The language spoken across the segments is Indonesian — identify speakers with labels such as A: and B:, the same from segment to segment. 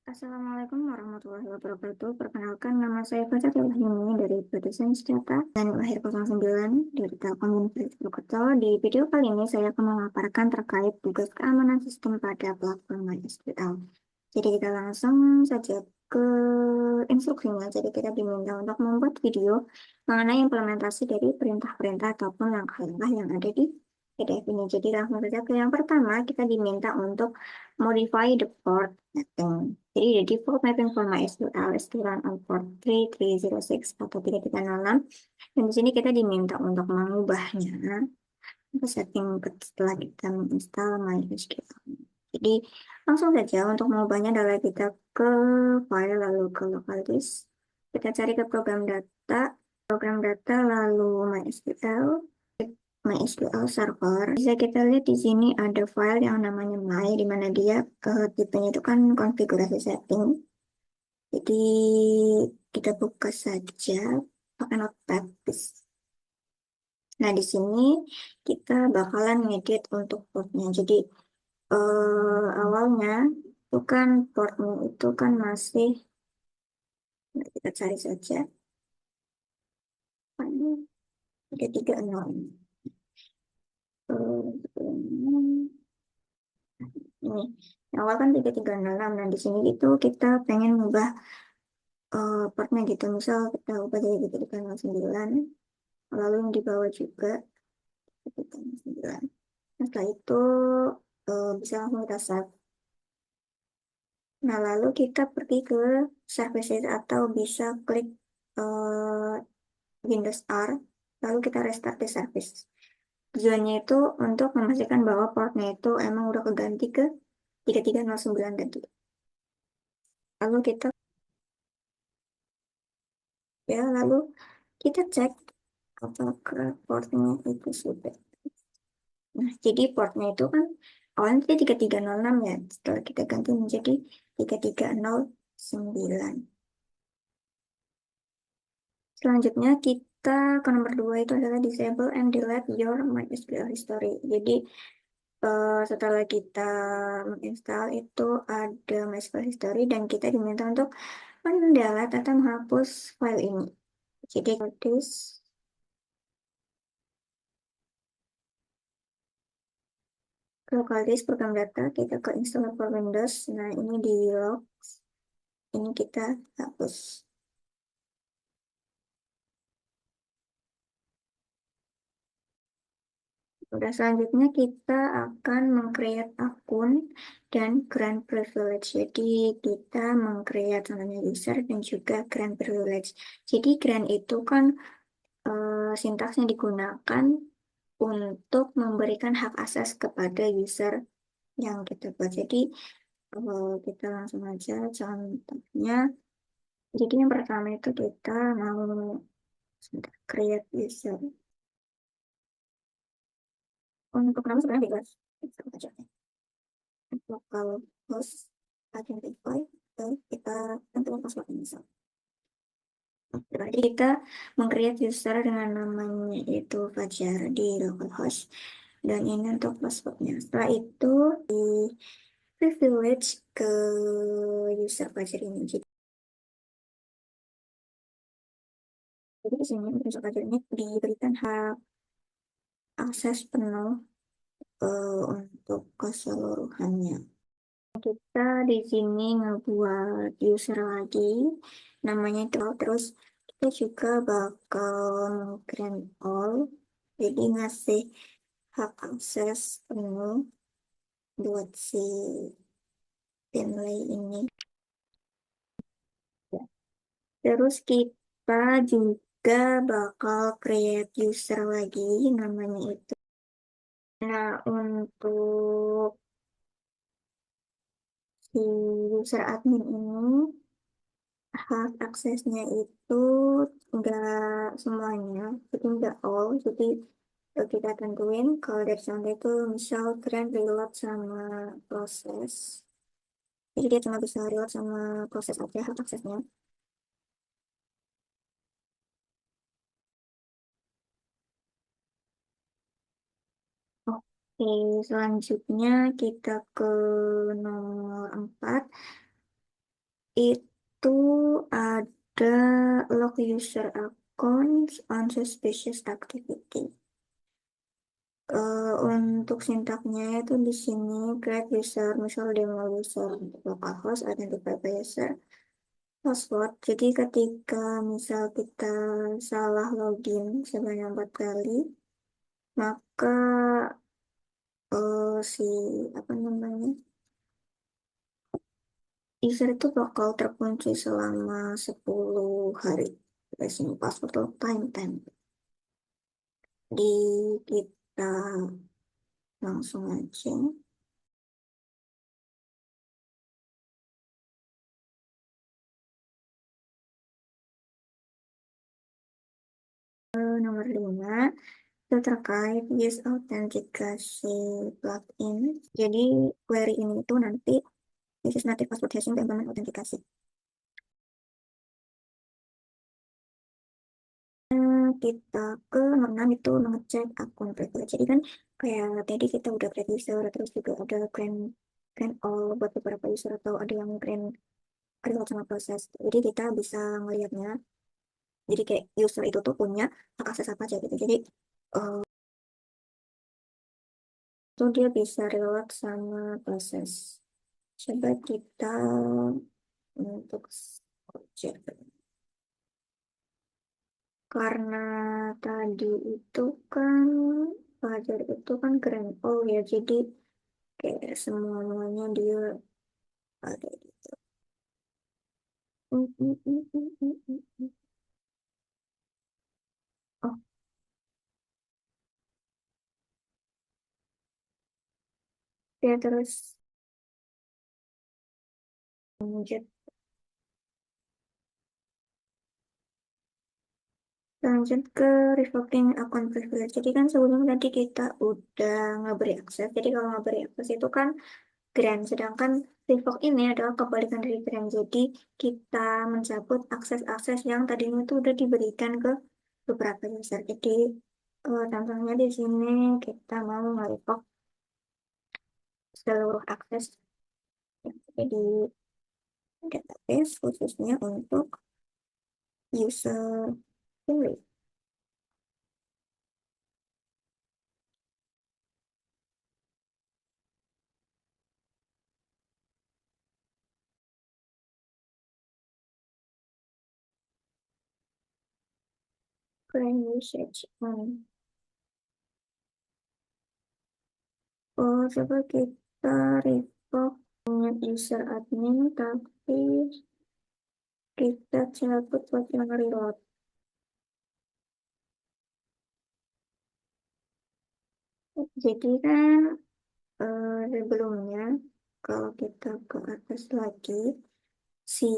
A: Assalamualaikum warahmatullahi wabarakatuh. Perkenalkan, nama saya Fajar Yuni dari Produsen Data dan lahir 09 dari Telkom Universitas Purwokerto. Di video kali ini saya akan memaparkan terkait tugas keamanan sistem pada platform MySQL. Jadi kita langsung saja ke instruksinya. Jadi kita diminta untuk membuat video mengenai implementasi dari perintah-perintah ataupun langkah-langkah yang ada di PDF ini. Jadi langsung saja ke yang pertama, kita diminta untuk modify the port mapping. Jadi the default mapping for MySQL is to run on port 3306 atau 3306. Dan di sini kita diminta untuk mengubahnya ke setting setelah kita menginstal MySQL. Jadi langsung saja untuk mengubahnya adalah kita ke file lalu ke local disk. Kita cari ke program data lalu MySQL server. Bisa kita lihat di sini ada file yang namanya my, di mana dia tipenya itu kan konfigurasi setting. Jadi kita buka saja pakai notepad. Nah, di sini kita bakalan ngedit untuk portnya. Jadi awalnya itu kan portnya itu kan masih, nah, kita cari saja 330. Ini yang awal kan 3306. Nah, di sini itu kita pengen mengubah portnya gitu. Misal kita ubah jadi 3309, lalu yang di bawah juga 3309. Nah, setelah itu bisa langsung kita save. Nah, lalu kita pergi ke services atau bisa klik eh, Windows R, lalu kita restart the service. Tujuannya itu untuk memastikan bahwa portnya itu emang udah keganti ke 3309 tadi. Lalu kita lalu kita cek apakah portnya itu sudah. Nah, jadi portnya itu kan awalnya tadi 3306 ya, setelah kita ganti menjadi 3309. Selanjutnya kita ke nomor 2 itu adalah disable and delete your MySQL history. Jadi setelah kita menginstal itu ada MySQL history dan kita diminta untuk mendelete atau menghapus file ini. Jadi local disk program data, kita ke installer for Windows. Nah, ini di log, ini kita hapus. Udah, selanjutnya kita akan meng-create akun dan grant privilege. Jadi kita meng-create namanya user dan juga grant privilege. Jadi grant itu kan sintaksnya digunakan untuk memberikan hak akses kepada user yang kita buat. Jadi kita langsung aja contohnya. Jadi yang pertama itu kita mau create user. Untuk nama sebenarnya bebas. Kita aja. Local host identify, kita tentukan password misal. Jadi kita meng-create user dengan namanya itu Fajar di localhost dan ini untuk passwordnya. Setelah itu di privilege ke user Fajar ini. Jadi di sini user Fajar ini diberikan hak akses penuh untuk keseluruhannya. Kita di sini ngebuat user lagi, namanya itu terus kita juga bakal meng-grant all, jadi ngasih hak akses penuh buat si Bentley ini. Terus kita juga bakal create user lagi, namanya itu. Nah, untuk si user admin ini hak aksesnya itu enggak semuanya, jadi enggak all. Jadi kita tentuin kalau dari contoh itu misal kalian reload sama proses, jadi dia cuma bisa reload sama proses aja hak aksesnya. Oke, selanjutnya kita ke nomor 4. itu ada log user accounts on suspicious activity. Untuk sintaknya itu di sini create user, misal demo user, localhost, identify by user, password. Jadi ketika misal kita salah login sebanyak 4 kali, maka si apa namanya user itu bakal terkunci selama 10 hari. Di sini password atau time. Di kita langsung aja nomor 5 itu terkait use autentikasi plugin. Jadi query ini itu nanti this is native password hashing to implement autentikasi. Kita ke nomor 6 itu mengecek akun privilege. Jadi kan kayak tadi kita udah create user, terus juga ada grant all buat beberapa user atau ada yang grant result sama proses. Jadi kita bisa ngelihatnya. Jadi kayak user itu tuh punya hak akses apa aja gitu. Jadi itu dia bisa relate sama proses. Coba kita untuk cek. Karena tadi itu kan pelajar itu kan keren. Oh ya, jadi kayak semuanya dia ada gitu. Mm, mm, mm, mm, mm, mm, mm. Oh, ya terus lanjut lanjut ke revoking akun privilege. Jadi kan sebelumnya tadi kita udah ngeberi akses. Jadi kalau ngeberi akses itu kan grant, sedangkan revoke ini adalah kebalikan dari grant. Jadi kita mencabut akses-akses yang tadinya itu udah diberikan ke beberapa user. Jadi contohnya di sini kita mau nge-revoke seluruh akses yang ada di database khususnya untuk user ini. Grant usage on. Oh, coba kita revoke user admin, tapi kita cabut buat yang reload. Jadi kan sebelumnya kalau kita ke atas lagi, si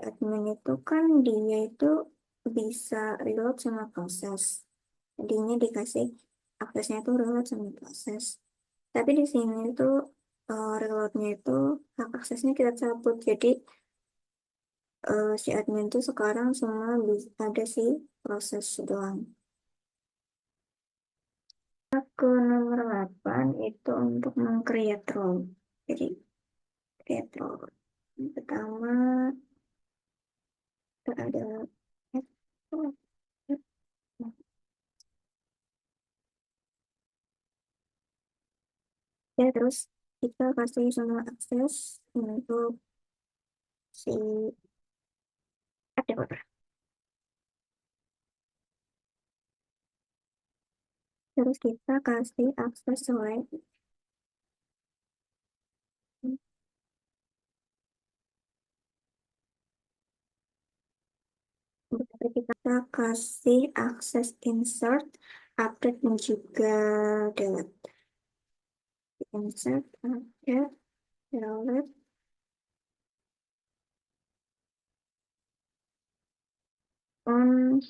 A: admin itu kan dia itu bisa reload sama proses. Tadinya dikasih aksesnya itu reload sama proses. Tapi di sini itu reloadnya itu hak aksesnya kita cabut. Jadi si admin itu sekarang semua ada si proses doang. Ke nomor 8 itu untuk meng-create role. Jadi create role. Yang pertama kita ada ya, terus kita kasih semua akses untuk si developer. Terus kita kasih akses select. Kita kasih akses insert, update, dan juga delete. Insert, update, delete. On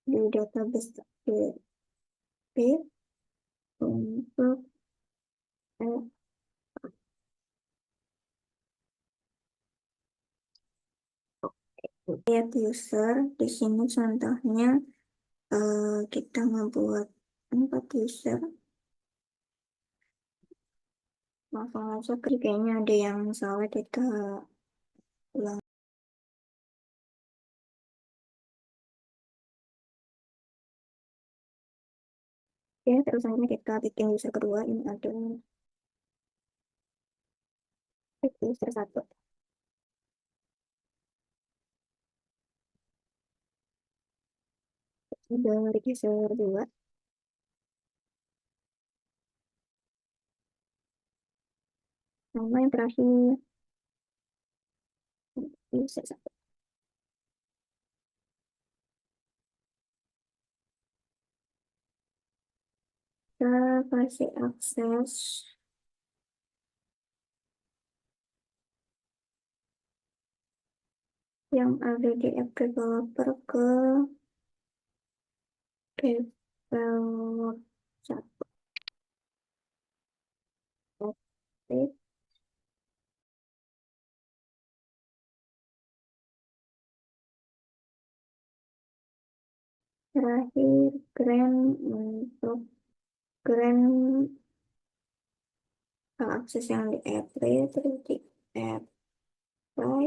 A: di database PHP untuk lihat user. Di sini contohnya kita membuat 4 user. langsung aja kayaknya ada yang salah, kita ulang. Ya, terus selanjutnya kita bikin user kedua. Ini ada user satu. Ada user dua. Nama yang terakhir user satu. Kita kasih akses yang ada di app developer ke develop satu. Oke. Terakhir grand untuk grand akses yang di apply terus di apply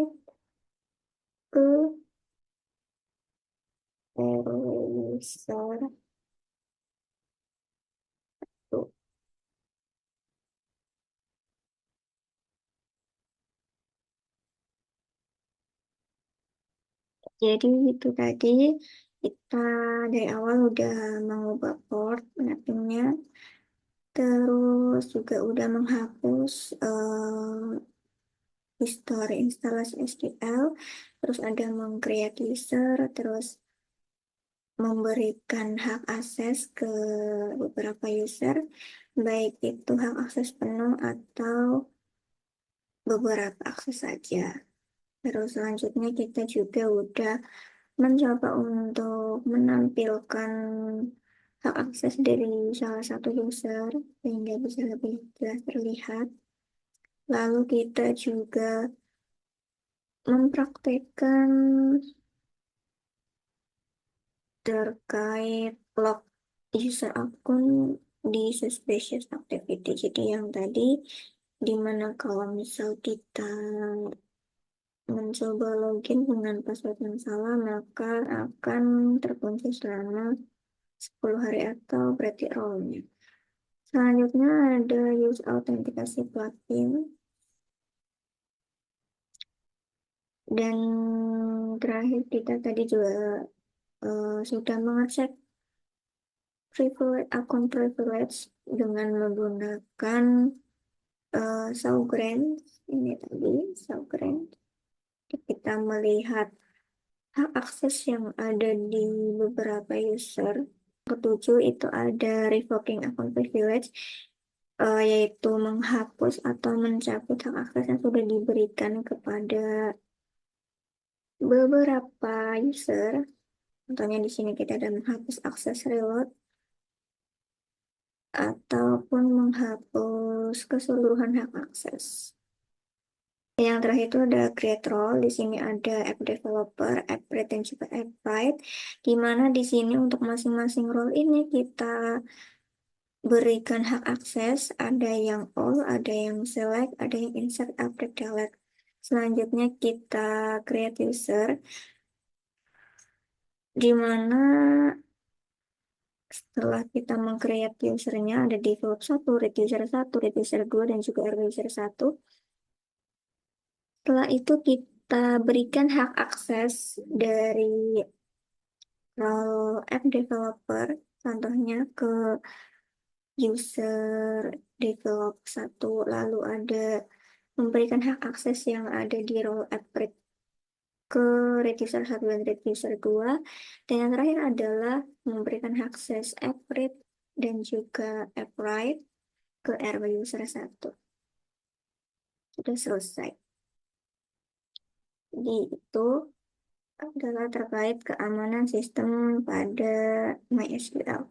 A: ke user tuh. Jadi itu tadi kita dari awal udah mengubah port mappingnya, terus juga udah menghapus history instalasi SQL, terus ada meng-create user, terus memberikan hak akses ke beberapa user, baik itu hak akses penuh atau beberapa akses saja. Terus selanjutnya kita juga udah mencoba untuk menampilkan hak akses dari salah satu user sehingga bisa lebih jelas terlihat. Lalu kita juga mempraktekkan terkait log user akun di suspicious activity. Jadi yang tadi dimana kalau misal kita mencoba login dengan password yang salah, maka akan terkunci selama 10 hari atau berarti role-nya. Selanjutnya ada use autentikasi plugin. Dan terakhir kita tadi juga sudah mengecek akun privilege dengan menggunakan Saugrand. Ini tadi Saugrand. Kita melihat hak akses yang ada di beberapa user. Ketujuh itu ada revoking akun privilege, yaitu menghapus atau mencabut hak akses yang sudah diberikan kepada beberapa user. Contohnya di sini kita ada menghapus akses reload ataupun menghapus keseluruhan hak akses. Yang terakhir itu ada create role. Di sini ada app developer, app read, dan juga app write. Di mana di sini untuk masing-masing role ini kita berikan hak akses. Ada yang all, ada yang select, ada yang insert, update, delete. Selanjutnya kita create user, di mana setelah kita meng-create usernya ada develop 1, read user 2, dan juga RW user 1. Setelah itu kita berikan hak akses dari role app developer, contohnya ke user develop 1, lalu ada memberikan hak akses yang ada di role app read ke read user 1 dan read user 2. Dan yang terakhir adalah memberikan hak akses app read dan juga app write ke RW user 1. Sudah selesai. Jadi itu adalah terkait keamanan sistem pada MySQL.